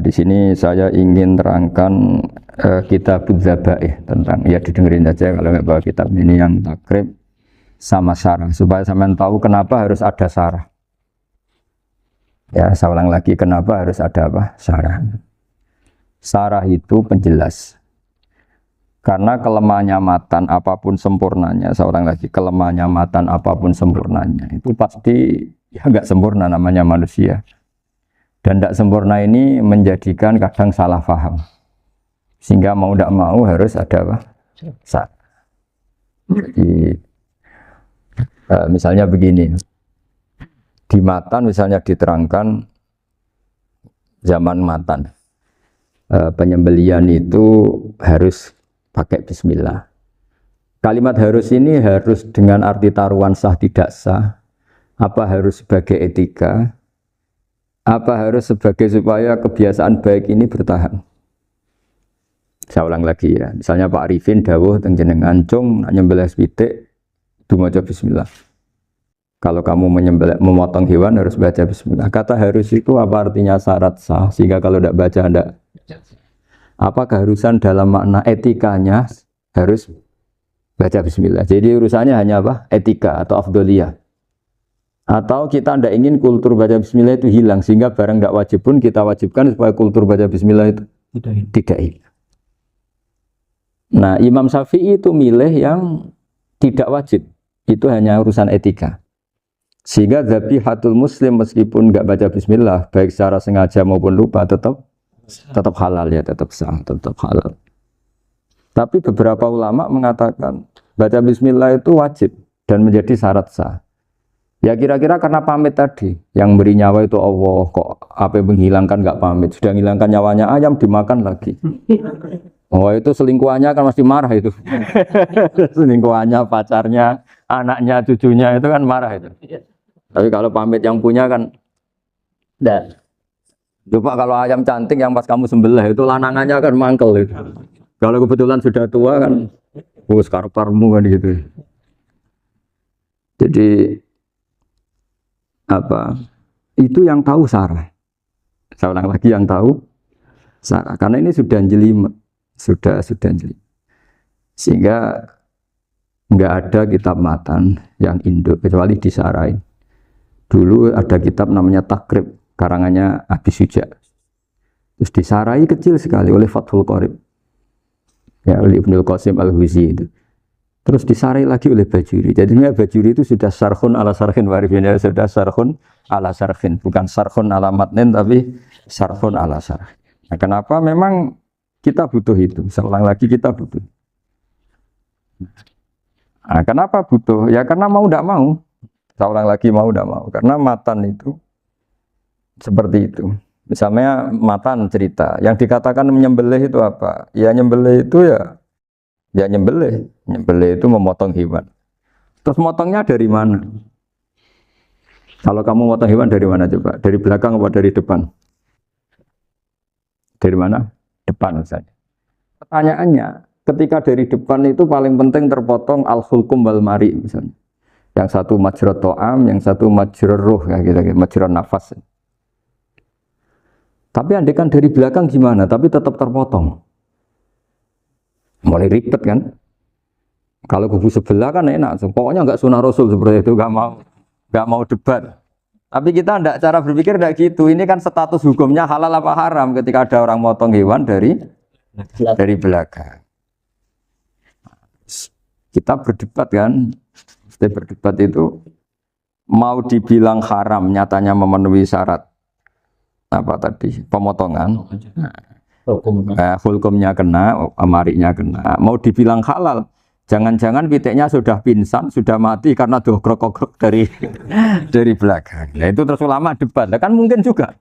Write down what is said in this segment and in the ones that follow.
di sini saya ingin terangkan kitab Dzabaih tentang, ya didengerin aja kalau nggak bawa kitab ini yang takrib sama syarah supaya sampean tahu kenapa harus ada syarah. Ya, saya ulang lagi kenapa harus ada apa? Syarah. Syarah itu penjelas. Karena kelemahannya matan apapun sempurnanya, saya ulang lagi, kelemahannya matan apapun sempurnanya itu pasti ya nggak sempurna namanya manusia. Dan tidak sempurna ini menjadikan kadang salah paham. Sehingga mau tidak mau harus ada apa? Jadi misalnya begini, di matan misalnya diterangkan zaman matan penyembelian itu harus pakai bismillah. Kalimat harus ini harus dengan arti taruhan sah tidak sah, apa harus sebagai etika, apa harus sebagai supaya kebiasaan baik ini bertahan. Saya ulang lagi ya, misalnya Pak Arifin dawuh teng jenengan cung nyembelih pitik du maca bismillah. Kalau kamu memotong hewan harus baca bismillah. Kata harus itu apa artinya syarat sah, sehingga kalau tidak baca tidak. Apa keharusan dalam makna etikanya harus baca bismillah. Jadi urusannya hanya apa? Etika atau afdoliyah. Atau kita tidak ingin kultur baca bismillah itu hilang, sehingga barang tidak wajib pun kita wajibkan supaya kultur baca bismillah itu tidak hilang. Nah, Imam Syafi'i itu milih yang tidak wajib. Itu hanya urusan etika. Sehingga zabihatul muslim meskipun nggak baca bismillah, baik secara sengaja maupun lupa tetap halal ya, tetap sah, tetap halal. Tapi beberapa ulama mengatakan baca bismillah itu wajib dan menjadi syarat sah. Ya kira-kira karena pamit tadi, yang beri nyawa itu Allah, kok apa yang menghilangkan nggak pamit, sudah menghilangkan nyawanya ayam dimakan lagi. Oh itu selingkuhannya kan mesti marah itu. Selingkuhannya, pacarnya, anaknya, cucunya itu kan marah itu. Tapi kalau pamit yang punya kan enggak. Coba kalau ayam cantik yang pas kamu sembelih itu lanangannya kan mangkel itu. Kalau kebetulan sudah tua kan karep-karepmu kan gitu. Jadi apa? Itu yang tahu syarah. Saya ulang lagi yang tahu syarah. Karena ini sudah jelimet. Sudah jelimet. Sehingga enggak ada kitab matan yang induk kecuali disarahin. Dulu ada kitab namanya Takrib, karangannya Abi Suja. Terus disarai kecil sekali oleh Fathul Qorib. Ya, oleh Ibnul Qasim Al-Huzi itu. Terus disarai lagi oleh Bajuri. Jadinya Bajuri itu sudah sarhun ala sarhin warifin, sudah sarhun ala sarhin, bukan sarhun ala matnin tapi sarhun ala sarhin. Nah, kenapa memang kita butuh itu? Seulang lagi kita butuh. Nah, kenapa butuh? Ya karena mau tidak mau. Saya ulang lagi mau tidak mau. Karena matan itu seperti itu. Misalnya matan cerita. Yang dikatakan menyembelih itu apa? Ya nyembelih itu ya nyembelih. Nyembelih itu memotong hewan. Terus motongnya dari mana? Kalau kamu motong hewan dari mana coba? Dari belakang atau dari depan? Dari mana? Depan misalnya. Pertanyaannya, ketika dari depan itu paling penting terpotong al-hulkum wal mari misalnya. Yang satu majrur to'am, yang satu majrur ruh, kayak gitu, majrur nafas. Tapi andekan dari belakang gimana? Tapi tetap terpotong. Mulai ribet kan? Kalau kubu sebelah kan enak, pokoknya nggak sunah rasul seperti itu, nggak mau debat. Tapi kita tidak, cara berpikir tidak gitu. Ini kan status hukumnya halal apa haram ketika ada orang motong hewan dari belakang. Kita berdebat kan? Kita berdebat itu mau dibilang haram, nyatanya memenuhi syarat apa tadi? Pemotongan. Hukumnya kena, amariknya kena. Mau dibilang halal, jangan-jangan pitiknya sudah pingsan, sudah mati karena dogrok-dogrok dari belakang. Nah itu terus ulama debat. Nah, kan mungkin juga.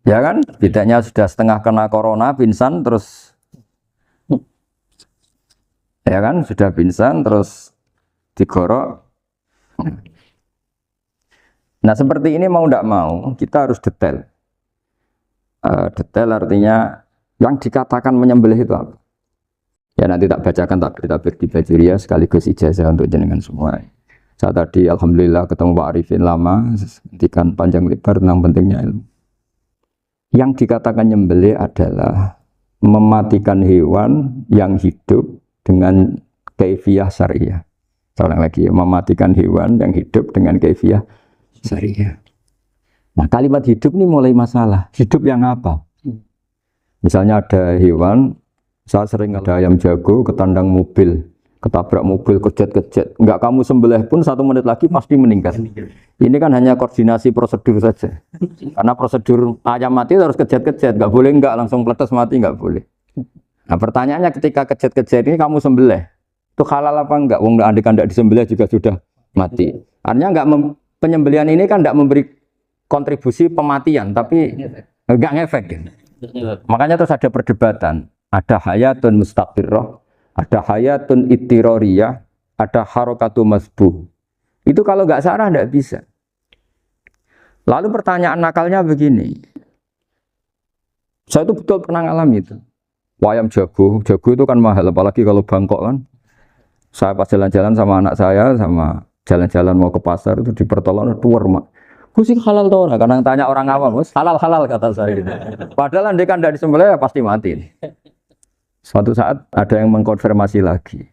Ya kan? Pitiknya sudah setengah kena corona, pingsan terus ya kan? Sudah pingsan terus digorok. Nah seperti ini mau tidak mau kita harus detail. Detail artinya yang dikatakan menyembelih itu apa? Ya nanti tak bacakan takbir di Bajuriyah sekaligus ijazah untuk jenengan semua. Saya tadi alhamdulillah ketemu Pak Arifin lama, hentikan panjang lebar tentang pentingnya ilmu. Yang dikatakan nyembelih adalah mematikan hewan yang hidup dengan kaifiyah syariah. Seorang lagi, mematikan hewan yang hidup dengan kaifiyah syariah. Nah, kalimat hidup ini mulai masalah. Hidup yang apa? Misalnya ada hewan, saya sering ada ayam jago ketandang mobil, ketabrak mobil, kejet-kejet. Enggak kamu sembelih pun 1 menit lagi pasti meninggal. Ini kan hanya koordinasi prosedur saja. Karena prosedur ayam mati harus kejet-kejet, enggak boleh enggak langsung peletes mati, enggak boleh. Nah, pertanyaannya ketika kejet-kejet ini kamu sembelih, itu halal apa enggak? Wong andai kan enggak disembelih juga sudah mati. Artinya enggak penyembelihan ini kan enggak memberi kontribusi pematian, tapi enggak ngefek. Makanya terus ada perdebatan. Ada hayatun mustaqirrah, ada hayatun ittiroriyah, ada harokatu masbuh. Itu kalau enggak sarah enggak bisa. Lalu pertanyaan nakalnya begini. Saya itu betul pernah ngalami itu. Ayam jago itu kan mahal, apalagi kalau Bangkok kan. Saya pas jalan-jalan sama anak saya, sama jalan-jalan mau ke pasar itu di pertolongan tuwer mak. Kusik halal tau lah, kadang tanya orang awam, halal kata saya gitu. Padahal andai kan tidak disembelih ya pasti mati. Suatu saat ada yang mengkonfirmasi lagi.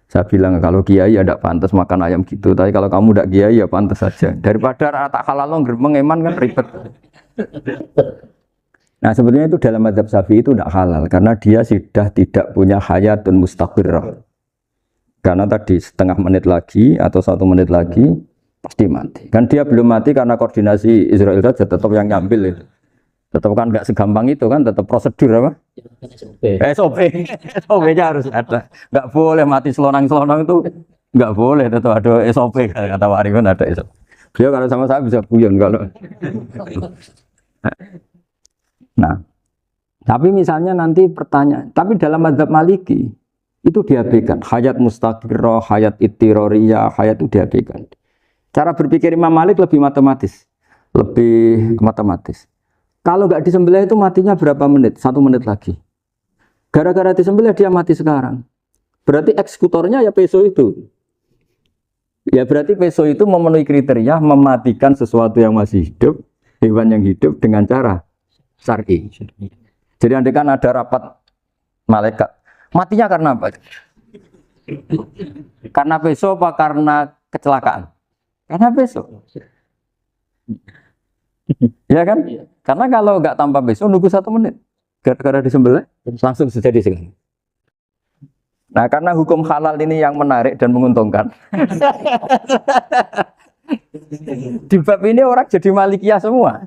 Saya bilang kalau kiai ya tidak pantas makan ayam gitu, tapi kalau kamu tidak kiai ya pantas saja. Daripada tak halal lo gerbeng eman kan ribet. Nah sebetulnya itu dalam mazhab Syafi'i itu tidak halal karena dia sudah tidak punya hayatun mustaqirrah. Karena tadi setengah menit lagi atau 1 menit lagi pasti mati. Kan dia belum mati karena koordinasi Israel saja, tetap yang ngambil itu. Tetap kan nggak segampang itu kan, tetap prosedur apa? SOP-nya harus ada. Nggak boleh mati selonang-selonang itu, nggak boleh. Tetap ada SOP kata Pak Arifin ada SOP. Beliau kalau sama saya bisa guyon kalau. Nah, tapi misalnya nanti pertanyaan, tapi dalam mazhab Maliki itu diabaikan. Hayat mustaqirrah, hayat ittiroriyah, hayat itu diabaikan. Cara berpikir Imam Malik lebih matematis. Kalau nggak disembelih itu matinya berapa menit? 1 menit lagi. Gara-gara disembelih dia mati sekarang. Berarti eksekutornya ya peso itu. Ya berarti peso itu memenuhi kriteria mematikan sesuatu yang masih hidup, hewan yang hidup dengan cara syar'i. Jadi andai kan ada rapat malaikat, matinya karena apa? Karena peso apa karena kecelakaan? Karena besok. Ya kan? Karena kalau nggak tanpa besok nunggu 1 menit. Gara-gara disembelih langsung terjadi sekarang. Nah karena hukum halal ini yang menarik dan menguntungkan. Di bab ini orang jadi Malikiyah semua.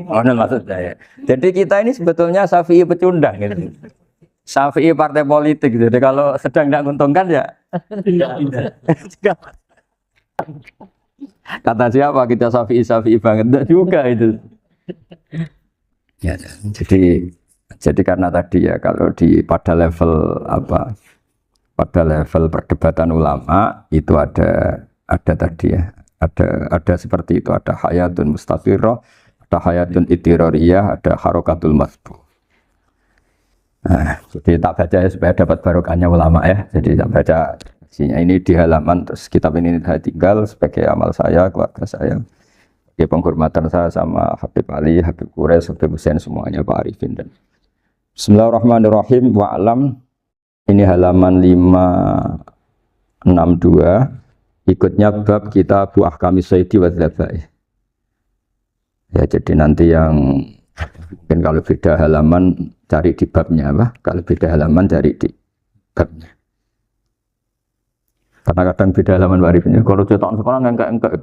Oh, maksud saya. Jadi kita ini sebetulnya Syafi'i pecundang gitu. Syafi'i partai politik. Jadi kalau sedang tidak menguntungkan ya kata siapa kita Syafi'i banget? Enggak juga itu. Ya, jadi karena tadi ya kalau pada level apa? Pada level perdebatan ulama itu ada tadi ya. Ada seperti itu, ada hayatun mustaqirrah, ada hayatun ittiroriyah, ada harokatul masbuh. Nah, jadi tak baca ya supaya dapat barokahnya ulama ya. Jadi tak baca ini di halaman, terus kitab ini saya tinggal sebagai amal saya, keluarga saya, sebagai penghormatan saya sama Habib Ali, Habib Quraisy, Habib Hussein semuanya, Pak Arifin dan Bismillahirrahmanirrahim. Wa'lam, ini halaman 562. Ikutnya bab kita buah kami Sayyidi wa Dzabai. Ya jadi nanti yang mungkin kalau beda halaman cari di babnya apa? Kalau beda halaman cari di babnya. Karena kadang beda halaman warifnya. Kalau cetakan sekarang enggak.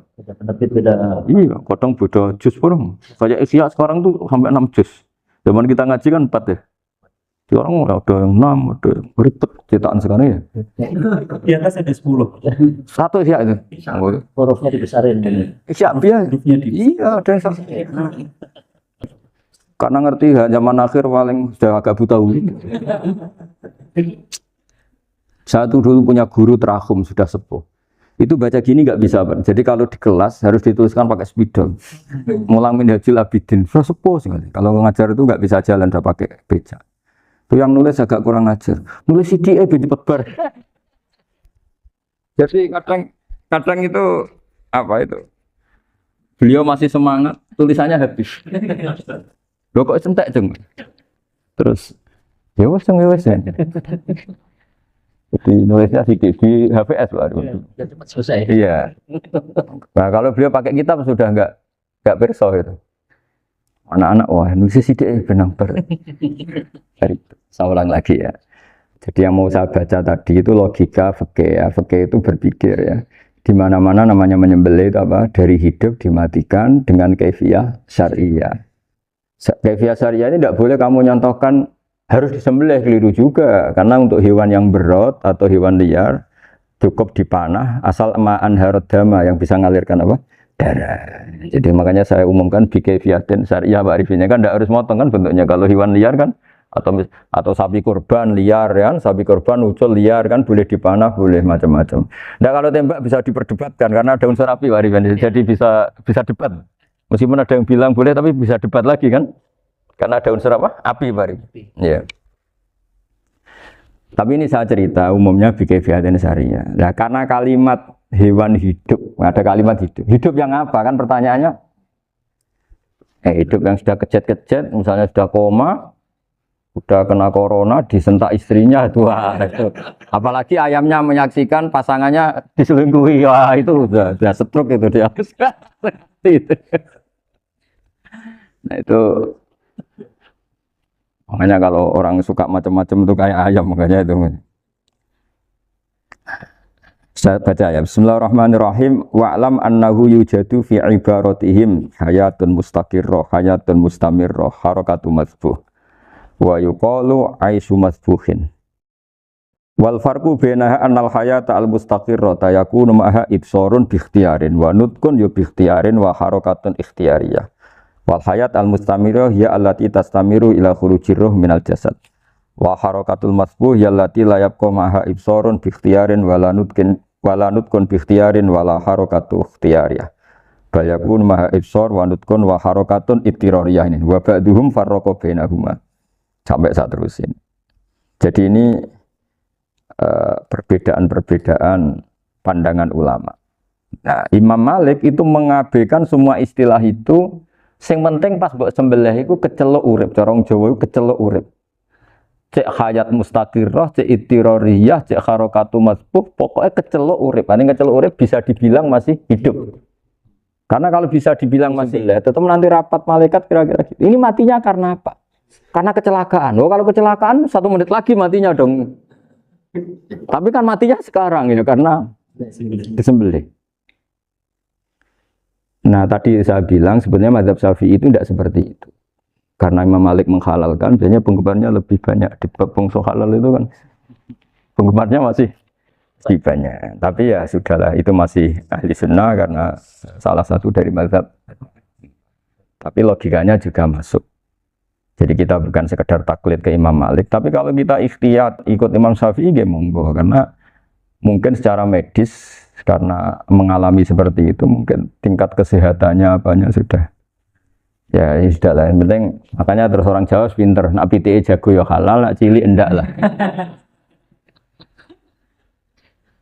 Beda. Iya, kadang beda juz pun. Kayak Ihya sekarang tuh sampai 6 juz. Zaman kita ngaji kan 4 ya. Sekarang ada yang 6, ada yang ribet cetakan sekarang ya. Di atas ada 10. Satu Ihya itu. Hurufnya dibesarin. Ihya biar. Iya, ada yang satu. Karena ngerti zaman akhir paling sudah agak buta. Saya tuh dulu punya guru terakhum sudah sepuh. Itu baca gini nggak bisa, Pak. Jadi kalau di kelas harus dituliskan pakai spidol. Mulang Minhajul Abidin, sudah sepuh sekali. Kalau ngajar itu nggak bisa jalan, udah pakai beca. Itu yang nulis agak kurang ngajar. Nulis CDE cepet bar. Jadi kadang itu apa itu? Beliau masih semangat, tulisannya habis. Lho kok entek, Jeng? Terus ya wis ya. Jadi nulisnya di HVS baru. Ya, cepat selesai. Iya. Nah kalau beliau pakai kitab sudah enggak perso itu. Anak-anak wah nulis sidik benang ber. Saya ulang lagi ya. Jadi yang mau saya baca tadi itu logika fikih ya. Fikih itu berpikir ya. Di mana-mana namanya menyembelih itu apa? Dari hidup dimatikan dengan kaifiah syariah. Kaifiah syariah ini tidak boleh kamu nyontohkan harus disembelih, keliru juga. Karena untuk hewan yang berat atau hewan liar cukup dipanah asal ma'an harodama yang bisa mengalirkan apa? Darah. Jadi makanya saya umumkan bikaifiatin syariah Pak Arifin kan tidak harus motong kan bentuknya. Kalau hewan liar kan atau sapi kurban liar kan, sapi kurban ucul liar kan boleh dipanah, boleh macam-macam. Nah kalau tembak bisa diperdebatkan karena daun serapi Pak Arifin, jadi bisa debat. Meskipun ada yang bilang boleh tapi bisa debat lagi kan? Karena daun serap api Pak Arifin. Iya. Tapi ini saya cerita umumnya bikaifiatin syariah. Nah karena kalimat hewan hidup, ada kalimat hidup. Hidup yang apa kan pertanyaannya? Hidup yang sudah kejet-kejet, misalnya sudah koma, sudah kena corona, disentak istrinya itu. Apalagi ayamnya menyaksikan pasangannya diselingkuhi, wah itu udah stroke itu dia. Nah itu makanya kalau orang suka macam-macam itu kayak ayam makanya itu. Saya baca ya. Bismillahirrahmanirrahim. Wa'lam annahu yujadu fi ibaratihim hayatun mustaqirrah, hayatun mustamirrah, harakatu mazbuh. Wa yuqalu aisyu mazbuhin. Wal farqu bainaha annal hayata al mustaqirrah yakunu ma'aha ibsarun bi ikhtiyarin wa nutqun yu bi ikhtiyarin wa harakatun ikhtiyariyah. Wal hayat al mustamirrah ya allati tastamiru ila khurujir ruh minal jasad. Wa harakatul mazbuh ya allati la yabqa ma'aha ibsarun bi ikhtiyarin wala nutqun bi ikhtiyarin wala harakatu ikhtiyariyah. Bal yakun maha ibsar wa nutqun wa harakatun ittirariyah ini. Wa ba'duhum farraqa bainahuma. Sampai saat terusin. Jadi ini perbedaan-perbedaan pandangan ulama. Nah, Imam Malik itu mengabaikan semua istilah itu. Sing penting pas mbok sembelih iku kecelok urip, cara wong Jawa iku kecelok urip. Cek hayat mustaqirrah, cek ittirariyah, cek harakatu mazbuh, pokoknya kecelok urip. Ane kecelok urip bisa dibilang masih hidup. Karena kalau bisa dibilang masih hidup, tetap nanti rapat malaikat kira-kira gitu. Ini matinya karena apa? Karena kecelakaan. Oh, kalau kecelakaan 1 menit lagi matinya dong. Tapi kan matinya sekarang ya karena disembelih. Nah tadi saya bilang sebenarnya mazhab Syafi'i itu tidak seperti itu. Karena Imam Malik menghalalkan, biasanya penggemarnya lebih banyak. Di bab bungsu halal itu kan penggemarnya masih lebih banyak. Tapi ya sudahlah, itu masih ahli sunnah karena salah satu dari mazhab. Tapi logikanya juga masuk. Jadi kita bukan sekedar taklid ke Imam Malik, tapi kalau kita ikhtiyat ikut Imam Syafi'i ya monggo, karena mungkin secara medis karena mengalami seperti itu mungkin tingkat kesehatannya apanya sudah ya sudah lah, yang penting makanya terus orang Jawa pinter, nak PTE jago ya halal, nak cilik enggak lah.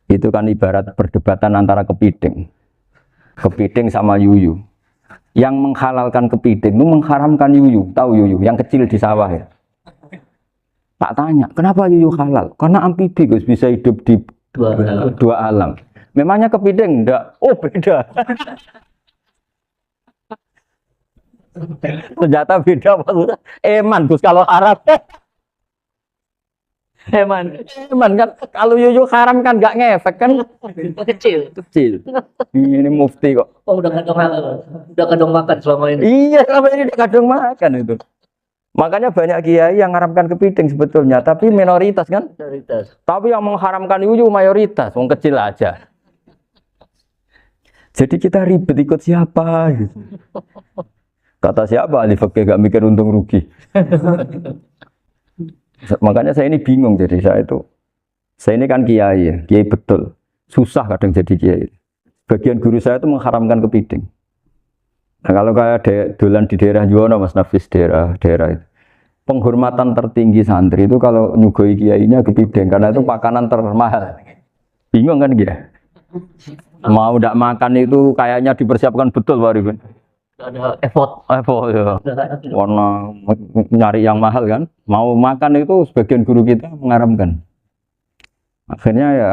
Itu kan ibarat perdebatan antara kepiting sama yuyu. Yang menghalalkan kepiting itu mengharamkan yuyu. Tahu yuyu yang kecil di sawah ya. Tak tanya, kenapa yuyu halal? Karena amfibi Gus, bisa hidup di dua alam. Memangnya kepiting enggak? Oh beda. Ternyata beda maksudnya. Eman Gus kalau haram. Eman kan kalau yuyu haram kan enggak ngefek kan kecil. Ini mufti kok. Oh udah kadang makan selama ini. Iya selama ini udah kadang makan itu. Makanya banyak kiai yang mengharamkan kepiting sebetulnya, tapi minoritas kan. Minoritas. Tapi yang mengharamkan yuyu mayoritas, wong kecil aja. Jadi kita ribet ikut siapa gitu. Kata siapa ahli fikih gak mikir untung rugi. Makanya saya ini bingung, jadi saya ini kan kiai ya, kiai betul. Susah kadang jadi kiai. Bagian guru saya itu mengharamkan kepiting. Nah kalau kayak dolan di daerah Juwana Mas Nafis daerah itu. Penghormatan tertinggi santri itu kalau nyugoi kiainya kepiting karena itu makanan termahal. Bingung kan dia? Mau tidak makan itu kayaknya dipersiapkan betul Pak Rifin. Ada effort. Ya. Warna nyari yang mahal kan. Mau makan itu sebagian guru kita mengharamkan. Akhirnya ya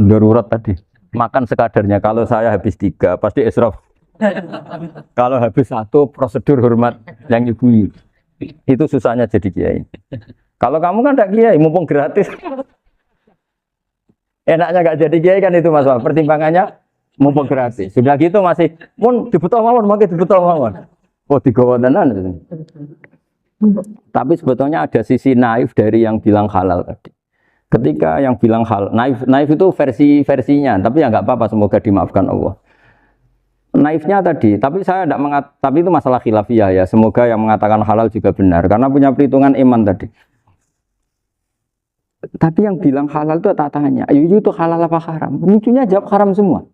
darurat tadi. Makan sekadarnya. Kalau saya habis 3 pasti israf. Kalau habis 1 prosedur hormat yang ibu. Itu susahnya jadi kiai. Kalau kamu kan tidak kiai, mumpung gratis. Enaknya nggak jadi kiai kan itu Mas. Pertimbangannya mumpung gratis. Sudah gitu masih mun dibutuh mawon, makin dibutuh mawon. Oh digawa tenan. Tapi sebetulnya ada sisi naif dari yang bilang halal tadi. Ketika yang bilang halal, naif itu versinya, tapi ya nggak apa-apa, semoga dimaafkan Allah. Naifnya tadi, tapi saya tidak tapi itu masalah khilafiyah ya. Semoga yang mengatakan halal juga benar, karena punya perhitungan iman tadi. Tapi yang bilang halal itu tak tanya, Yuyu itu halal apa haram? Lucunya jawab haram semua.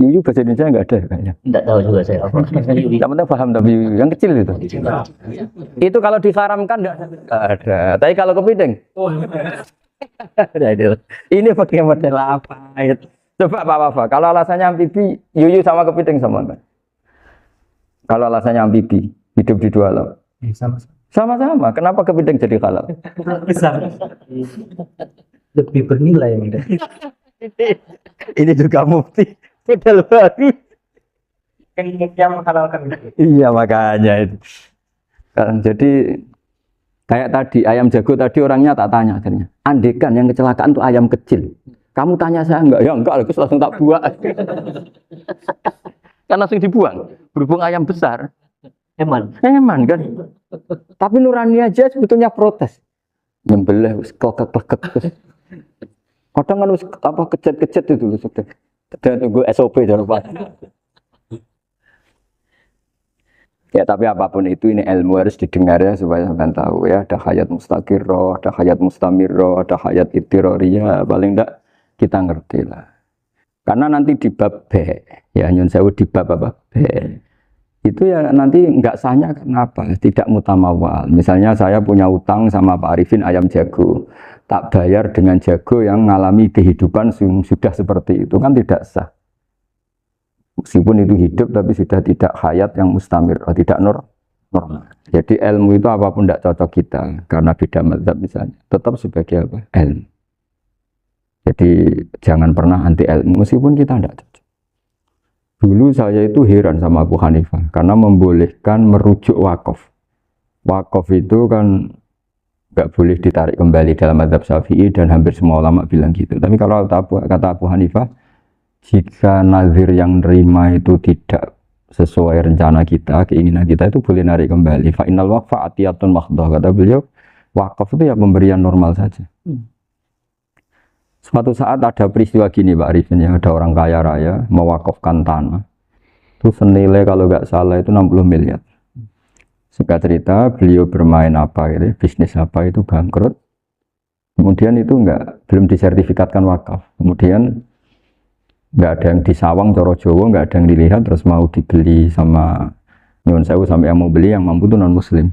Yuyu bahasa Indonesia nggak ada kayaknya. Tidak tahu juga saya apa. Yang penting paham tapi Yuyu, yang kecil itu. Itu kalau diharamkan nggak ada. Tapi kalau kepiting, ini pakai model apa? Coba apa? Kalau alasannya amfibi, Yuyu sama kepiting sama kan? Kalau alasannya amfibi, hidup di 2 alam. Sama-sama. Kenapa kepiting jadi halal? Lebih bernilai. Ini juga mufti. Model baru. Yang menghalalkan. Iya makanya itu. Jadi kayak tadi ayam jago tadi orangnya tak tanya akhirnya. Andekan yang kecelakaan itu ayam kecil. Kamu tanya saya enggak? Ya enggak, aku langsung tak buang. Kan langsung dibuang. Berhubung ayam besar. Eman kan. Tapi nurani aja sebetulnya protes. Nyembelih wis klekek. Kadang kan wis apa kejet-kejet itu sudah. Sudah tunggu SOP jangan lupa. Ya tapi apapun itu ini ilmu harus didengar ya supaya sampean tahu ya ada hayat mustaqirroh, ada hayat mustamirroh, ada hayat ittiroriyah, paling enggak kita ngerti lah. Karena nanti di bab B, ya nyun sewu di bab apa B. Itu ya nanti enggak sahnya kenapa? Tidak mutamawal. Misalnya saya punya utang sama Pak Arifin ayam jago. Tak bayar dengan jago yang mengalami kehidupan sudah seperti itu kan tidak sah. Meskipun itu hidup tapi sudah tidak hayat yang mustamir, tidak normal. Jadi ilmu itu apapun tidak cocok kita karena beda mazhab misalnya, tetap sebagai apa? Ilmu. Jadi jangan pernah anti ilmu meskipun kita tidak cocok. Dulu saya itu heran sama Abu Hanifah karena membolehkan merujuk wakaf. Wakaf itu kan nggak boleh ditarik kembali dalam mazhab Syafi'i dan hampir semua ulama bilang gitu. Tapi kalau kata Abu Hanifah, jika nazir yang nerima itu tidak sesuai rencana kita, keinginan kita itu boleh narik kembali. Fa innal waqfa atiyatun mahdhah, kata beliau, wakaf itu ya pemberian normal saja. Suatu saat ada peristiwa gini Pak Arifin, ya ada orang kaya raya mewakafkan tanah. Itu senilai kalau nggak salah itu 60 miliar. Singkat cerita, beliau bermain apa gitu, bisnis apa itu bangkrut. Kemudian itu belum disertifikatkan wakaf. Kemudian nggak ada yang disawang coro Jawa, nggak ada yang dilihat, terus mau dibeli sama nyuwun sewu sampai yang mau beli yang mampu itu non muslim.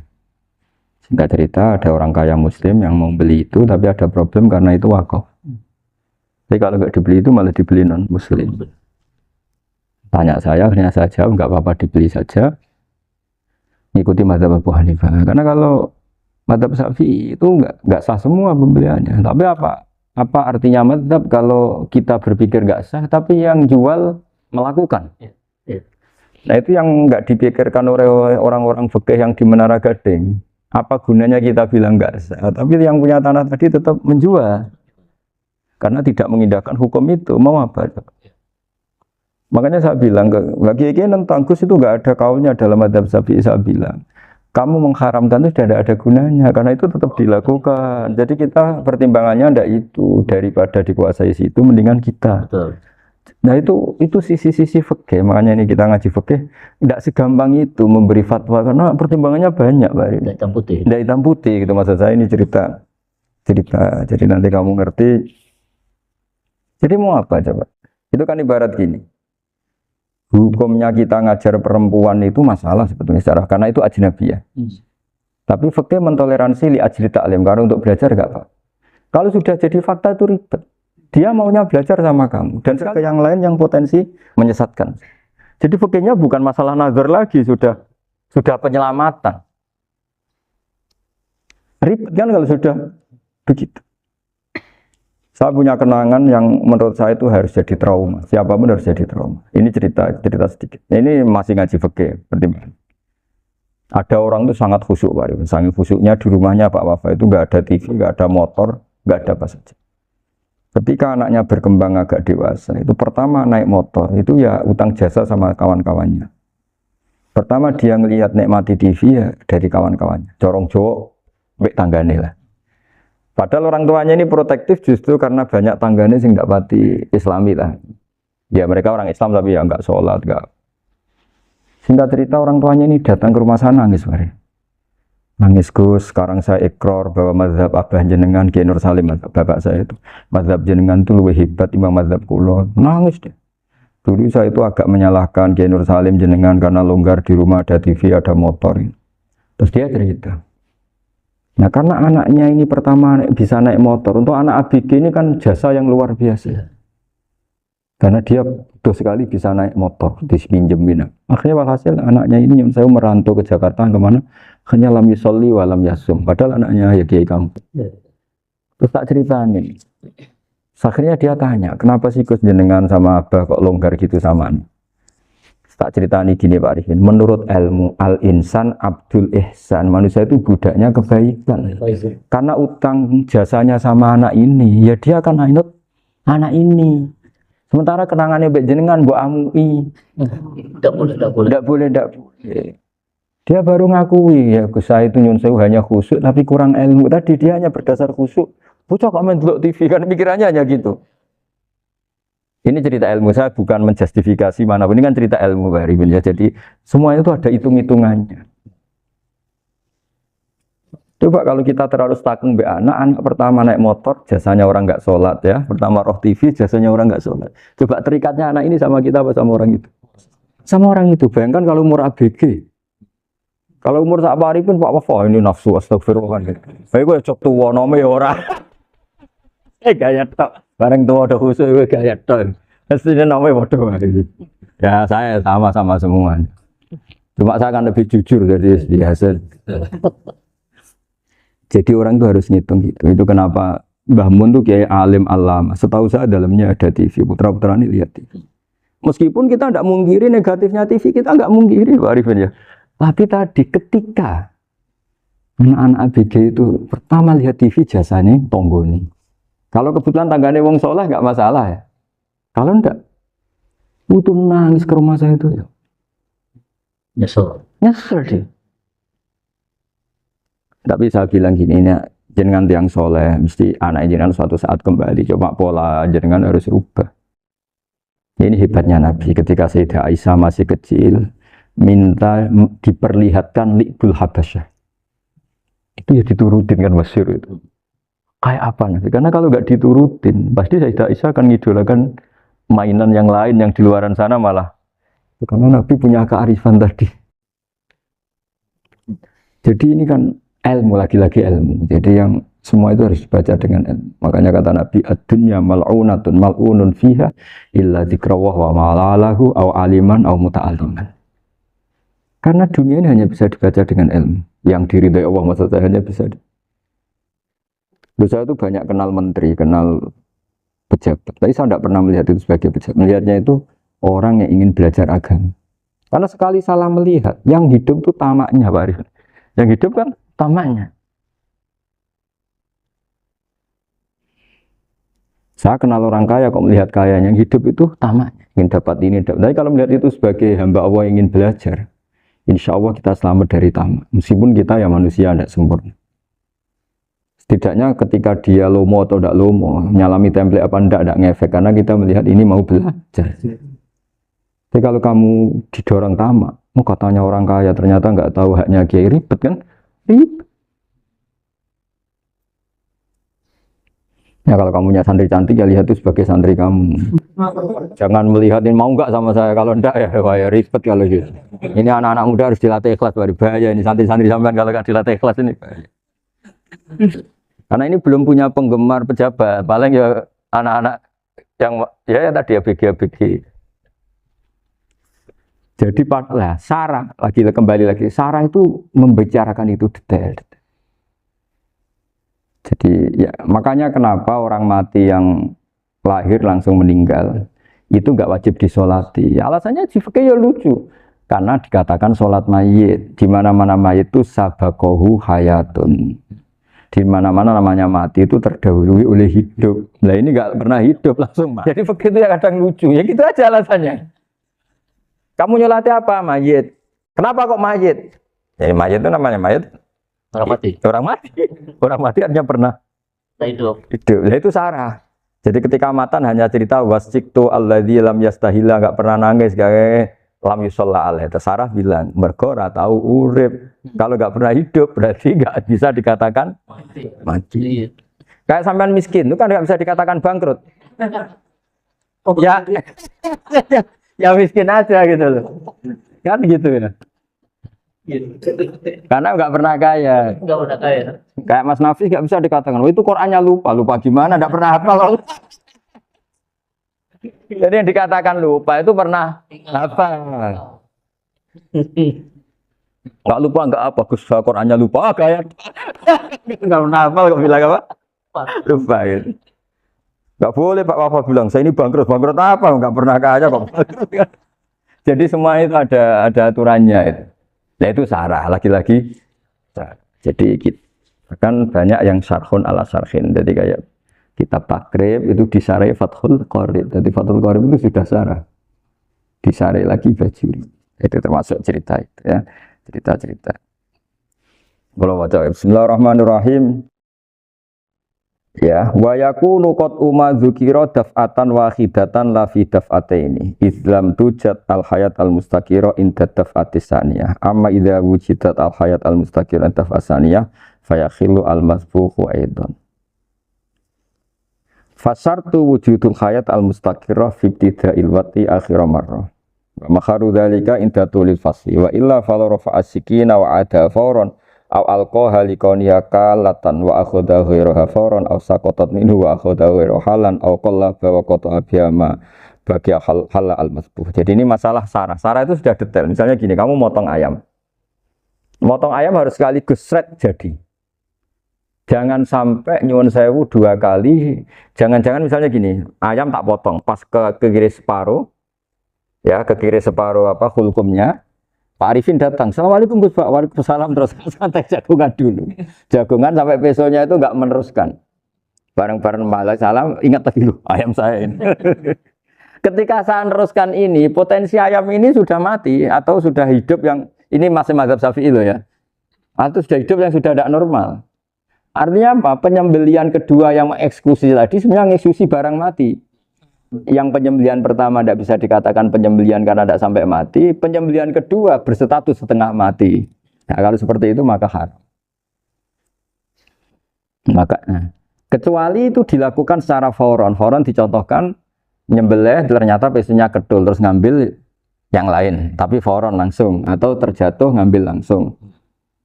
Singkat cerita ada orang kaya muslim yang mau beli itu tapi ada problem karena itu wakaf. Jadi kalau nggak dibeli itu malah dibeli non muslim. Tanya saya, akhirnya saya jawab nggak apa-apa dibeli saja. Ngikuti mazhab Abu Hanifah. Karena kalau mazhab Syafi'i itu nggak sah semua pembeliannya. Tapi apa artinya mazhab kalau kita berpikir nggak sah, tapi yang jual melakukan? Nah itu yang nggak dipikirkan oleh orang-orang fikih yang di Menara Gading. Apa gunanya kita bilang nggak sah, tapi yang punya tanah tadi tetap menjual. Karena tidak mengindahkan hukum itu, mau apa? Makanya saya bilang, bagi tentang Gus itu nggak ada kaulnya dalam mazhab Syafi'i. Saya bilang, kamu mengharamkan itu tidak ada gunanya, karena itu tetap dilakukan. Jadi kita pertimbangannya tidak itu, daripada dikuasai situ, mendingan kita. Betul. Nah itu sisi-sisi fikih, makanya ini kita ngaji fikih, tidak segampang itu memberi fatwa, karena pertimbangannya banyak. Tidak hitam putih. Tidak hitam putih, gitu maksud saya ini cerita. Jadi nanti kamu ngerti. Jadi mau apa coba? Itu kan ibarat gini. Hukumnya kita ngajar perempuan itu masalah sebetulnya secara karena itu ajnabiyah. Tapi fikih mentoleransi li ajli ta'lim karena untuk belajar enggak apa. Kalau sudah jadi fakta itu ribet. Dia maunya belajar sama kamu dan sekali yang lain yang potensi menyesatkan. Jadi fikihnya bukan masalah nazar lagi, sudah penyelamatan. Ribet kan kalau sudah begitu. Saya punya kenangan yang menurut saya itu harus jadi trauma. Siapapun harus jadi trauma. Ini cerita sedikit. Ini masih ngaji fikih, pertimbangan. Ada orang itu sangat khusyuk, Pak Rifan. Sangat khusyuknya di rumahnya Pak Wafa itu nggak ada TV, nggak ada motor, nggak ada apa saja. Ketika anaknya berkembang agak dewasa, itu pertama naik motor, itu ya utang jasa sama kawan-kawannya. Pertama dia ngelihat nikmati TV ya dari kawan-kawannya. Corong Jawa, mbek tanggane lah. Padahal orang tuanya ini protektif justru karena banyak tanggane sing nggak pati Islami lah. Ya mereka orang Islam tapi ya nggak sholat, nggak. Singkat cerita orang tuanya ini datang ke rumah sana nangis, Mari. Nangis Gus, sekarang saya ikrar bahwa mazhab Abah jenengan Kiai Nur Salim, bapak saya itu mazhab jenengan itu lebih hebat timbang mazhab kula. Nangis deh. Dulu saya itu agak menyalahkan Kiai Nur Salim jenengan karena longgar di rumah ada TV, ada motor. Terus dia cerita. Nah karena anaknya ini pertama bisa naik motor, untuk anak ABG ini kan jasa yang luar biasa. Karena dia butuh sekali bisa naik motor, dipinjemin. Akhirnya walhasil anaknya ini yang saya merantau ke Jakarta kemana? Hanya lam yusolli wa lam yasum. Padahal anaknya ya kiai kampung. Terus tak ceritain. Akhirnya dia tanya, kenapa sih Gus jenengan sama Abah kok longgar gitu samaan? Tak ceritani gini Pak Arifin, menurut ilmu al-insan abdul ihsan, manusia itu budaknya kebaikan. Karena utang jasanya sama anak ini, ya dia akan ainut anak ini. Sementara kenangannya mbek jenengan mbok amui. Tidak boleh. Dia baru ngakui ya Gus saya itu nyun sewu hanya khusyuk tapi kurang ilmu. Tadi dia hanya berdasar khusyuk. Bocah kok main delok TV kan pikirannya hanya gitu. Ini cerita ilmu, saya bukan menjustifikasi manapun, ini kan cerita ilmu Pak Arifin ya. Jadi semuanya itu ada hitung-hitungannya. Coba kalau kita terlalu stakeng be anak pertama naik motor, jasanya orang nggak sholat ya. Pertama roh TV, jasanya orang nggak sholat. Coba terikatnya anak ini sama kita apa sama orang itu? Sama orang itu. Bayangkan kalau umur ABG. Kalau umur sak Arifin Pak Wafa ini nafsu astagfirullah kan. Baik gue cok tuwa nome ya ora. Gaya tok. Bareng tua ada khusus gaya tok. Mestinya namanya bodoh. Ya saya sama semuanya. Cuma saya akan lebih jujur dari biasa. Jadi orang itu harus ngitung gitu. Itu kenapa Mbah Mun tuh kiai alim alama. Setahu saya dalamnya ada TV. Putra-putra ini lihat TV. Meskipun kita tidak mungkiri negatifnya TV, kita nggak mungkiri Pak Arifin ya. Tapi tadi ketika anak-anak ABG itu pertama lihat TV jasanya tonggoni. Kalau kebetulan tanggane wong soleh nggak masalah ya. Kalau enggak, butuh nangis ke rumah saya itu ya. Nyesel deh. Tapi saya bilang gini, ini jenengan tiang soleh, mesti anak jenengan suatu saat kembali. Coba pola jenengan harus rubah. Ini hebatnya Nabi. Ketika Sayyidah Aisyah masih kecil, minta diperlihatkan li'bul habasyah. Itu ya diturutin kan masyhur itu. Kayak apa nanti? Karena kalau nggak diturutin, pasti Sayyidah Aisyah akan ngidolakan mainan yang lain yang di luaran sana malah. Karena Nabi punya kearifan tadi. Jadi ini kan ilmu, lagi-lagi ilmu. Jadi yang semua itu harus dibaca dengan ilmu. Makanya kata Nabi, ad-dunya mal'unatun mal'unun fiha illa dzikrawah wa ma'alalahu aw aliman aw muta'aliman. Karena dunia ini hanya bisa dibaca dengan ilmu. Yang diridai Allah maksud saya hanya bisa. Saya itu banyak kenal menteri, kenal pejabat. Tapi saya tidak pernah melihat itu sebagai pejabat. Melihatnya itu orang yang ingin belajar agama. Karena sekali salah melihat, yang hidup itu tamaknya Pak Arif. Yang hidup kan tamaknya. Saya kenal orang kaya kok melihat kaya, yang hidup itu tamaknya. Ingin dapat ini, dapat. Tapi kalau melihat itu sebagai hamba Allah yang ingin belajar, insya Allah kita selamat dari tamak. Meskipun kita ya manusia tidak sempurna. Setidaknya ketika dia lomo atau tidak lomo, nyalami template apa tidak ngefek. Karena kita melihat ini mau belajar. Tapi kalau kamu didorong tamak, katanya orang kaya ternyata nggak tahu haknya kiai, ribet kan? Ribet. Ya kalau kamu punya santri cantik ya lihat itu sebagai santri kamu. Jangan melihat ini mau nggak sama saya, kalau enggak ya ribet kalau gitu. Ini anak-anak muda harus dilatih ikhlas, bahaya ini santri-santri sampean kalau nggak dilatih ikhlas ini bahaya. Karena ini belum punya penggemar pejabat, paling ya anak-anak yang ya tadi ABG. Jadi lah Sarah kembali lagi Sarah itu membicarakan itu detail. Jadi ya makanya kenapa orang mati yang lahir langsung meninggal itu nggak wajib disolati. Alasannya di fikih ya lucu karena dikatakan sholat mayit di mana-mana mayit itu sabakohu hayatun. Di mana-mana namanya mati itu terdahului oleh hidup. Nah ini nggak pernah hidup langsung mati. Jadi fikih itu ya kadang lucu ya gitu aja alasannya. Kamu nyolati apa? Mayit. Kenapa kok mayit? Ya mayit itu namanya mayit. Orang mati. Orang mati. Orang mati artinya pernah Hidup. hidup. Ya itu Sarah. Jadi ketika matan hanya cerita wasiktu alladzi lam yastahila, enggak pernah nangis, kayak lam yusalla alaih. Sarah bilang, mergo ora tahu urip. Kalau enggak pernah hidup berarti enggak bisa dikatakan mati. Iya. Kayak sampean miskin itu kan enggak bisa dikatakan bangkrut. Ya. Ya miskin aja gitu loh. Kan gitu ya. Karena nggak pernah kaya. Enggak pernah kaya. Kayak Mas Nafis nggak bisa dikatakan, oh itu Qurannya lupa gimana? Nggak pernah hafal. Jadi yang dikatakan lupa itu pernah hafal. Nggak lupa nggak apa, Gus Qurannya lupa, kayak nggak pernah hafal kok bilang apa? Lupa gitu. Nggak boleh Pak Wafa bilang, saya ini bangkrut apa? Nggak pernah kaya kok. Jadi semua itu ada aturannya itu. Nah itu Sarah, lagi-lagi. Jadi kan banyak yang syarhun ala syarhin. Jadi kayak kitab takrib itu disarai Fathul Qorib. Jadi Fathul Qorib itu sudah Sarah. Disarai lagi Bajuri. Itu termasuk cerita itu ya. Cerita-cerita. Kalau baca Bismillahirrahmanirrahim. Ya, wa yakunu qad umma dzukira daf'atan wahidatan la fi daf'ataini. Islam tujad al hayat al mustaqira inda daf'atis saniyah. Amma idza wujidat al hayat al mustaqira inda daf'as saniyah fayakhillu al masbuhu aidan. Fasartu wujudul hayat al mustaqira fi ibtida'il wati akhir marrah. Wa makharu dzalika inda tulil fasli wa illa fala rafa'a sikina wa ada fawran aw alqaha liqaniya kalatan wa akhadha ghairaha fawran aw saqatat minhu wa akhadha ghairu halan aw qallaba wa qata'a biyama bagi hal al masbuh. Jadi ini masalah Sarah. Sarah itu sudah detail. Misalnya gini, kamu motong ayam. Motong ayam harus sekaligus shred jadi. Jangan sampai nyuwun sewu 2 kali. Jangan-jangan misalnya gini, ayam tak potong pas ke kiri separuh. Ya, ke kiri separuh apa hulkumnya. Pak Arifin datang, Assalamualaikum Gus Pak, waalaikumsalam, terus santai jagungan dulu. Jagungan sampai besoknya itu enggak meneruskan. Bareng-bareng malah salam, ingat lagi loh, ayam saya ini. Ketika saya meneruskan ini, potensi ayam ini sudah mati atau sudah hidup yang, ini masih mazhab Syafi'i loh ya. Atau sudah hidup yang sudah tidak normal. Artinya apa? Penyembelian kedua yang mengeksekusi tadi sebenarnya mengeksekusi barang mati. Yang penyembelian pertama tidak bisa dikatakan penyembelian karena tidak sampai mati. Penyembelian kedua berstatus setengah mati. Nah, kalau seperti itu maka haram. Kecuali itu dilakukan secara fauron. Fauron dicontohkan nyembelih ternyata pesunya kedul terus ngambil yang lain. Tapi fauron langsung atau terjatuh ngambil langsung.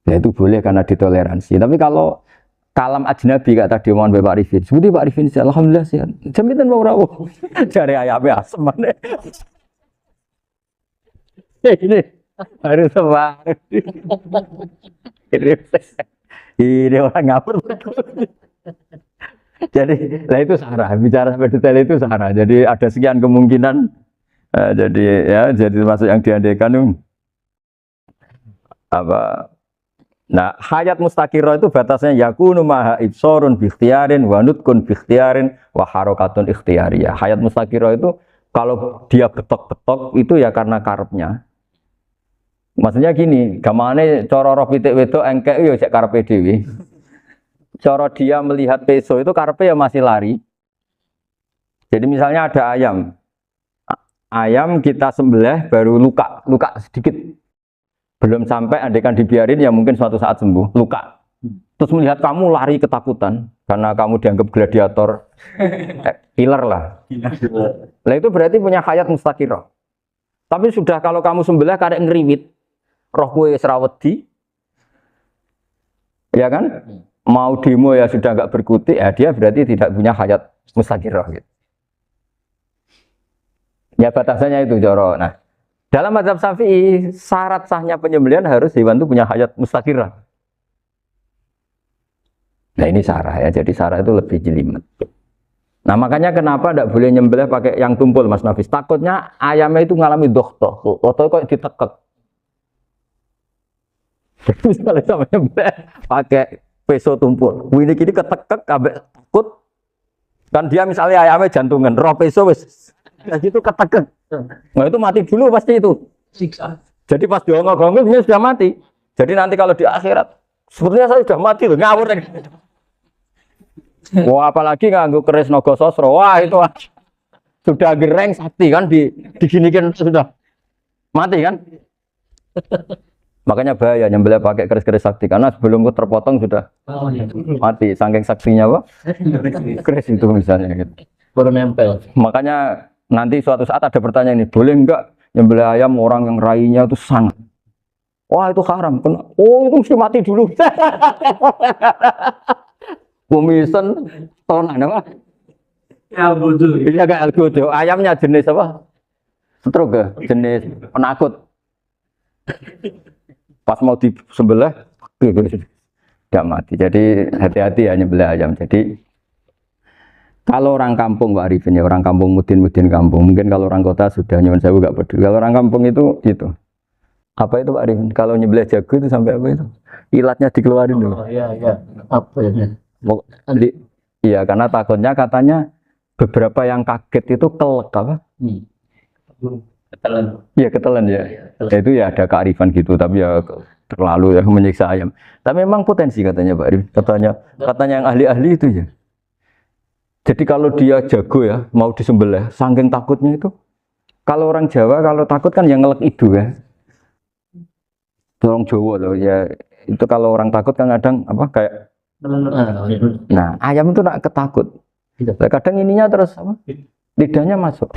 Ya itu boleh karena ditoleransi. Tapi kalau kalam ajnabi kata tadi omongan Pak Arifin. Seperti Pak Arifin sih, alhamdulillah sih. Jaminan mau rawuh. Cari ayamnya asem mana? Ini harus sebar. Ini orang ngapur. Jadi, lah itu Sarah. Bicara sampai detail itu Sarah. Jadi ada sekian kemungkinan. Jadi ya, jadi termasuk yang diandaikan apa? Nah, hayat mustaqirah itu batasnya yakunu maha ibsorun bi ikhtiarin wa nutkun bi ikhtiarin wa harakatun ikhtiyariyah. Hayat mustaqirah itu kalau dia betok-betok itu ya karena karepnya. Maksudnya gini, gamane cara roh pitik wedok engkek yo cek karepe dhewe. Cara dia melihat peso itu karepe ya masih lari. Jadi misalnya ada ayam. Ayam kita sembelih baru luka sedikit. Belum sampai andaikan dibiarin ya mungkin suatu saat sembuh, luka. Terus melihat kamu lari ketakutan karena kamu dianggap gladiator, killer lah. Lah itu berarti punya hayat mustaqirah. Tapi sudah kalau kamu sembelih karek ngeriwit, roh kowe wis ra wedi. Ya kan? Mau demo ya sudah enggak berkutik, ya dia berarti tidak punya hayat mustaqirah gitu. Ya batasannya itu Joro. Nah, Dalam mazhab Syafi'i, syarat sahnya penyembelihan harus hewan itu punya hayat mustaqirah. Nah ini sarah ya, jadi sarah itu lebih jelimet. Nah makanya kenapa tidak boleh nyembelih pakai yang tumpul Mas Nafis? Takutnya ayamnya itu ngalami dohtoh, dohtoh kok ditekek. Misalnya sama nyembelih pakai peso tumpul, ini kini ketekek, kabeh takut. Kan dia misalnya ayamnya jantungan, roh peso wis, gitu ketekek. Nah itu mati dulu pasti itu. Siksa. Jadi pas diongok-ongok dia sudah mati. Jadi nanti kalau di akhirat, sebenarnya saya sudah mati loh, ngawur. Wah apalagi nganggo keris naga sosro, wah itu sudah gereng sakti kan diginikan sudah mati kan. Makanya bahaya nyembelih pakai keris-keris sakti karena sebelum terpotong sudah mati. Saking saktinya apa? Keris itu misalnya gitu. Baru nempel. Makanya nanti suatu saat ada pertanyaan ini, boleh enggak nyembelih ayam orang yang rainya itu sangat? Wah itu haram. Oh itu mesti mati dulu. Kumisen tonan apa? Ya bodoh. Ini agak algojo. Ayamnya jenis apa? Stroke ya? Jenis penakut. Pas mau disembelih, tidak mati. Jadi hati-hati ya nyembelih ayam. Jadi kalau orang kampung Pak Arifin ya, orang kampung mudin kampung. Mungkin kalau orang kota sudah nyuwun sewu nggak peduli. Kalau orang kampung itu apa itu Pak Arifin? Kalau nyembelih jago itu sampai apa itu? Ilatnya dikeluarin dulu. Oh iya iya. Apa ya? Iya karena takutnya katanya beberapa yang kaget itu kelek apa? Ketelan. Iya ketelan ya. Ya. Itu ya ada kearifan gitu tapi ya terlalu ya menyiksa ayam. Tapi memang potensi katanya Pak Arifin. Katanya yang ahli-ahli itu ya. Jadi kalau dia jago ya mau disembelih, saking takutnya itu. Kalau orang Jawa kalau takut kan yang ngelek itu ya. Orang Jawa loh ya. Itu kalau orang takut kan kadang apa kayak. Nah ayam itu nak ketakut. Kadang ininya terus apa? Lidahnya masuk.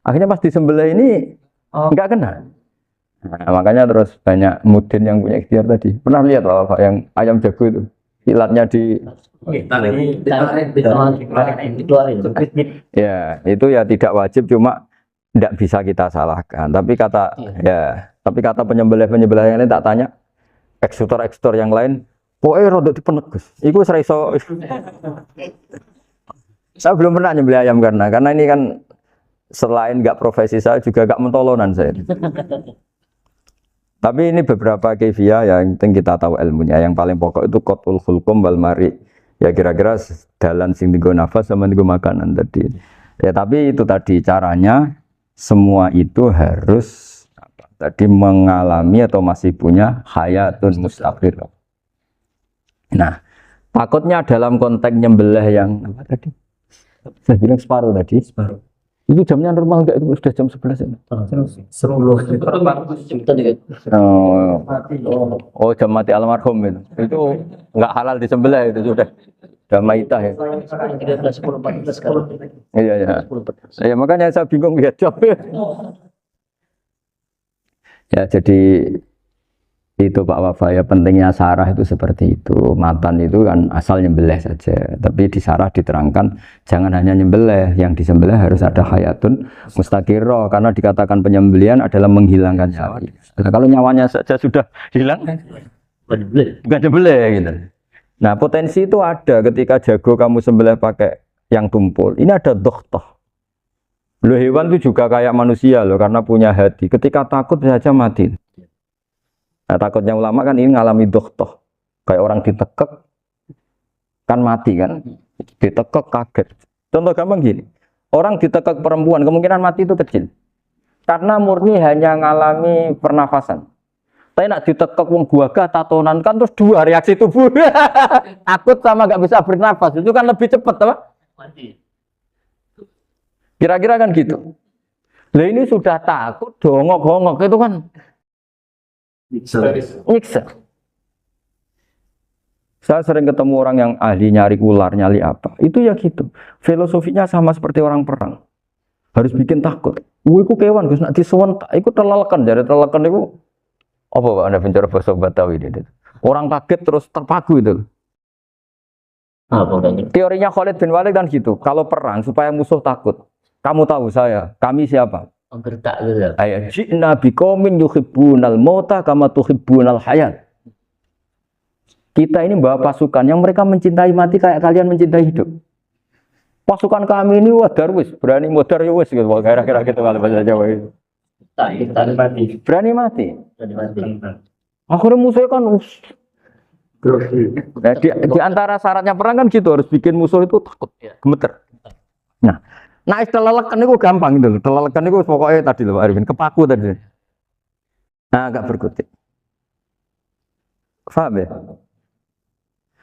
Akhirnya pas disembelih ini nggak kena. Nah, makanya terus banyak mudin yang punya ikhtiar tadi. Pernah lihat Pak yang ayam jago itu ilatnya di ya itu ya tidak wajib cuma tidak bisa kita salahkan. Tapi kata penyembelih yang lain tak tanya eksekutor yang lain, rodok dipenek Gus. Iku wis ra iso. Saya belum pernah nyembelih ayam karena ini kan selain nggak profesi saya juga nggak mentolonan saya. Tapi ini beberapa kefiah yang penting kita tahu ilmunya. Yang paling pokok itu qatul khulqum wal mari. Ya kira-kira dalan sing digo nafas sama digo makanan tadi. Ya tapi itu tadi caranya semua itu harus tadi mengalami atau masih punya hayatun mustaqir. Nah, takutnya dalam konteks nyembelih yang apa tadi? Saya bilang separuh tadi. Separuh. Itu jamnya normal enggak? Itu sudah jam 11 ini. 10. Oh, jam mati almarhum itu. Itu enggak halal disembelih itu sudah. Sudah maitah ya. 13:10 14 sekarang. Iya ya. Ya makanya saya bingung lihat jam. Ya jadi itu Pak Wafa ya pentingnya sarah itu seperti itu. Matan itu kan asal nyembelih saja. Tapi di sarah diterangkan jangan hanya nyembelih, yang disembelih harus ada hayatun mustaqirah karena dikatakan penyembelihan adalah menghilangkan nyawa. Nah, kalau nyawanya saja sudah hilang bukan nyembelih gitu. Nah, potensi itu ada ketika jago kamu sembelih pakai yang tumpul. Ini ada dohtoh. Loh hewan itu juga kayak manusia loh karena punya hati. Ketika takut saja mati. Nah, takutnya ulama kan ini ngalami dohtoh. Kayak orang ditekek kan mati kan. Ditekek kaget. Contoh gampang gini. Orang ditekek perempuan kemungkinan mati itu kecil. Karena murni hanya ngalami pernafasan. Tapi nak ditekek wong gagah tatonan kan terus dua reaksi tubuh. Takut sama gak bisa bernafas. Itu kan lebih cepat apa? Mati. Kira-kira kan gitu. Lah ini sudah takut dongok-dongok itu kan nyiksa. Saya sering ketemu orang yang ahli nyari ular, nyari apa. Itu ya gitu. Filosofinya sama seperti orang perang. Harus bikin takut. Iku kewan Gus nak disuwun iku telelekan jare telelekan iku apa Pak Anda bicara bahasa Batawi itu. Orang kaget terus terpaku itu. Teorinya Khalid bin Walid kan gitu. Kalau perang supaya musuh takut. Kamu tahu saya, kami siapa? Gertak gitu ya. Ayat ji'na biqaumin yuhibbunal mauta kama tuhibbunal hayat. Kita ini bawa pasukan yang mereka mencintai mati kayak kalian mencintai hidup. Pasukan kami ini wadarwis, berani modar ya wis gitu, kira-kira gitu kalau bahasa Jawa itu. Tak mati. Berani mati. Berani mati. Akhirnya musuhnya kan nah, di antara syaratnya perang kan gitu, harus bikin musuh itu takut, gemeter. Nah istilah lelekan itu gampang gitu loh. Lelekan itu pokoknya tadi loh Pak Arifin, kepaku tadi. Nah agak berkutik. Paham ya?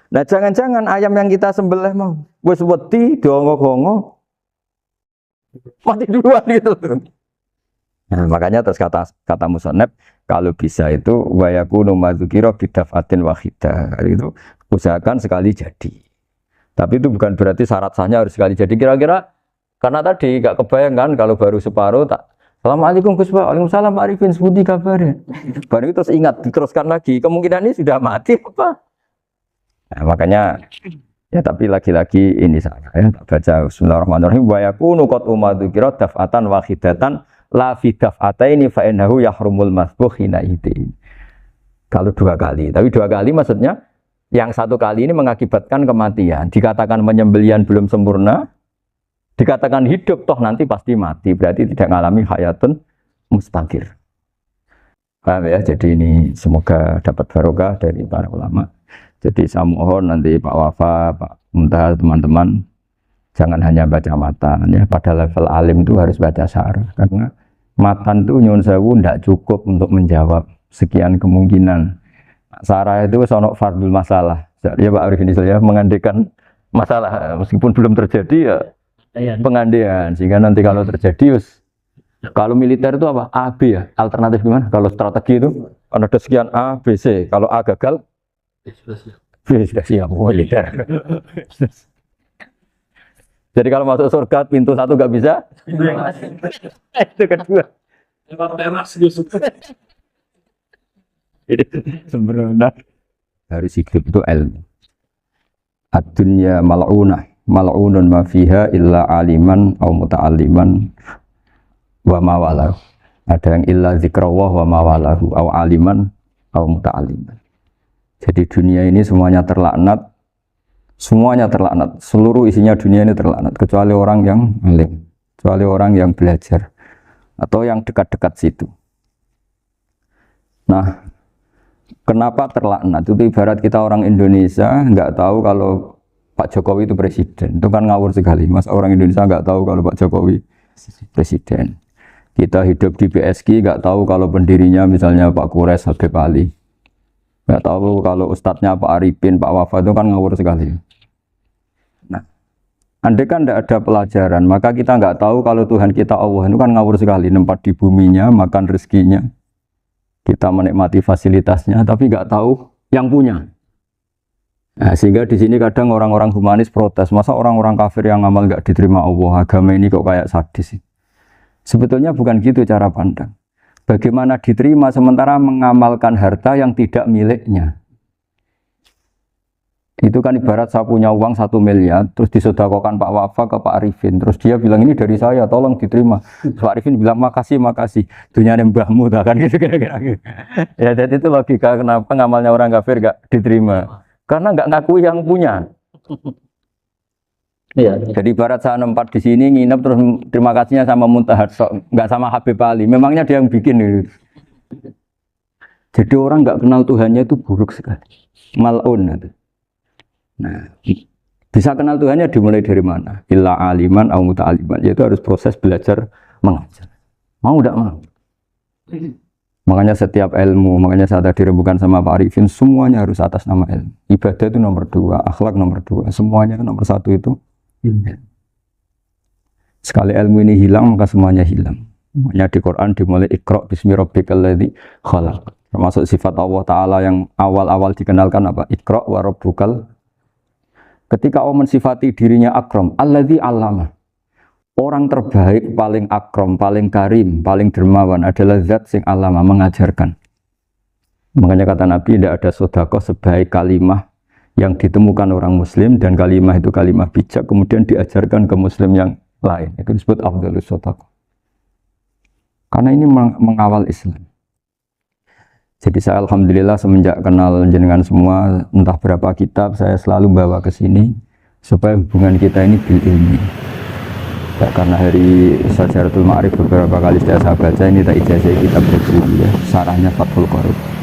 Nah jangan-jangan ayam yang kita sembelih mau wis wedi diongo-ongo mati duluan gitu. Nah, makanya terus kata musannaf kalau bisa itu wa yakunu madzukira bidafatin wahidah. Itu usahakan sekali jadi. Tapi itu bukan berarti syarat sahnya harus sekali jadi. Kira-kira karena tadi gak kebayang kan kalau baru separuh tak Assalamualaikum Gus Pak, waalaikumsalam Pak Arifin, sebuti kabarnya. Baru itu terus ingat, diteruskan lagi. Kemungkinan ini sudah mati apa? Nah, makanya ya tapi lagi-lagi ini saya baca Bismillahirrahmanirrahim wa yakunu qad umadzukira daf'atan wahidatan la fi daf'ataini fa innahu yahrumul masbuh hina idin. Kalau 2 kali, tapi 2 kali maksudnya yang 1 kali ini mengakibatkan kematian. Dikatakan penyembelian belum sempurna, dikatakan hidup toh nanti pasti mati, berarti tidak mengalami hayatun mustaqir. Paham ya? Jadi ini semoga dapat barokah dari para ulama. Jadi saya mohon nanti Pak Wafa, Pak Muntaha, teman-teman jangan hanya baca matan ya. Pada level alim itu harus baca syarah karena matan itu nyuwun sewu tidak cukup untuk menjawab sekian kemungkinan. Syarah itu sono fardul masalah. Ya Pak Arifin ya mengandekan masalah meskipun belum terjadi ya pengandaian sehingga nanti kalau terjadi kalau militer itu apa? A, B ya. Alternatif gimana? Kalau strategi itu ada sekian A, B, C. Kalau A gagal sudah siap militer. Jadi kalau masuk surga pintu 1 nggak bisa, itu kedua. Sebenarnya harus hidup itu ilmu. Ad-dunya mal'unah, mal'unun ma fiha illa aliman au muta'alliman wa ma walahu. Ada yang illa zikrawah wa ma walahu au aliman au muta'alliman. Jadi dunia ini semuanya terlaknat, seluruh isinya dunia ini terlaknat, kecuali orang yang alim, kecuali orang yang belajar, atau yang dekat-dekat situ. Nah, kenapa terlaknat? Itu ibarat kita orang Indonesia nggak tahu kalau Pak Jokowi itu presiden, itu kan ngawur sekali. Mas orang Indonesia nggak tahu kalau Pak Jokowi presiden. Kita hidup di PSG nggak tahu kalau pendirinya misalnya Pak Kures Habib Ali. Nggak tahu kalau ustadznya Pak Arifin, Pak Wafa itu kan ngawur sekali. Nah, andai kan tidak ada pelajaran, maka kita nggak tahu kalau Tuhan kita Allah itu kan ngawur sekali. Nempat di buminya, makan rezekinya, kita menikmati fasilitasnya, tapi nggak tahu yang punya. Nah, sehingga di sini kadang orang-orang humanis protes, masa orang-orang kafir yang amal nggak diterima Allah, agama ini kok kayak sadis. Sebetulnya bukan gitu cara pandang. Bagaimana diterima sementara mengamalkan harta yang tidak miliknya. Itu kan ibarat saya punya uang 1 miliar, terus disedekahkan Pak Wafa ke Pak Arifin. Terus dia bilang ini dari saya, tolong diterima. Pak Arifin bilang makasih. Dunia mbahmu, kan gitu kira-kira. Ya jadi itu logika kenapa ngamalnya orang kafir gak diterima. Karena gak ngaku yang punya. Iya. Jadi ibarat saya nempat di sini nginep terus terima kasihnya sama Muntahar, nggak sama Habib Ali. Memangnya dia yang bikin itu. Jadi orang nggak kenal Tuhannya itu buruk sekali. Mal'un. Nah, bisa kenal Tuhannya dimulai dari mana? Illa aliman au muta'aliman. Yaitu harus proses belajar mengajar. Mau tidak mau. Makanya setiap ilmu, makanya saya tadi rembukan sama Pak Arifin, semuanya harus atas nama ilmu. Ibadah itu nomor 2, akhlak nomor 2, semuanya nomor 1 itu ilmu. Sekali ilmu ini hilang, maka semuanya hilang. Makanya di Quran dimulai Iqra' bismi rabbikal ladzi khalaq. Termasuk sifat Allah Ta'ala yang awal-awal dikenalkan apa? Iqra' wa rabbukal. Ketika Allah mensifati dirinya akram, alladzi 'allama. Orang terbaik, paling akram, paling karim, paling dermawan adalah zat sing alama, mengajarkan. Makanya kata Nabi, tidak ada sedekah sebaik kalimah yang ditemukan orang muslim, dan kalimah itu kalimah bijak, kemudian diajarkan ke muslim yang lain. Itu disebut afdhalus sedekah. Karena ini mengawal Islam. Jadi saya alhamdulillah semenjak kenal jenengan semua, entah berapa kitab saya selalu bawa ke sini supaya hubungan kita ini bil ilmi. Ya, karena hari Syajaratul Ma'arif beberapa kali sudah saya baca, ini tak ijazah kitab berburu ya, sarahnya Fathul Qorib.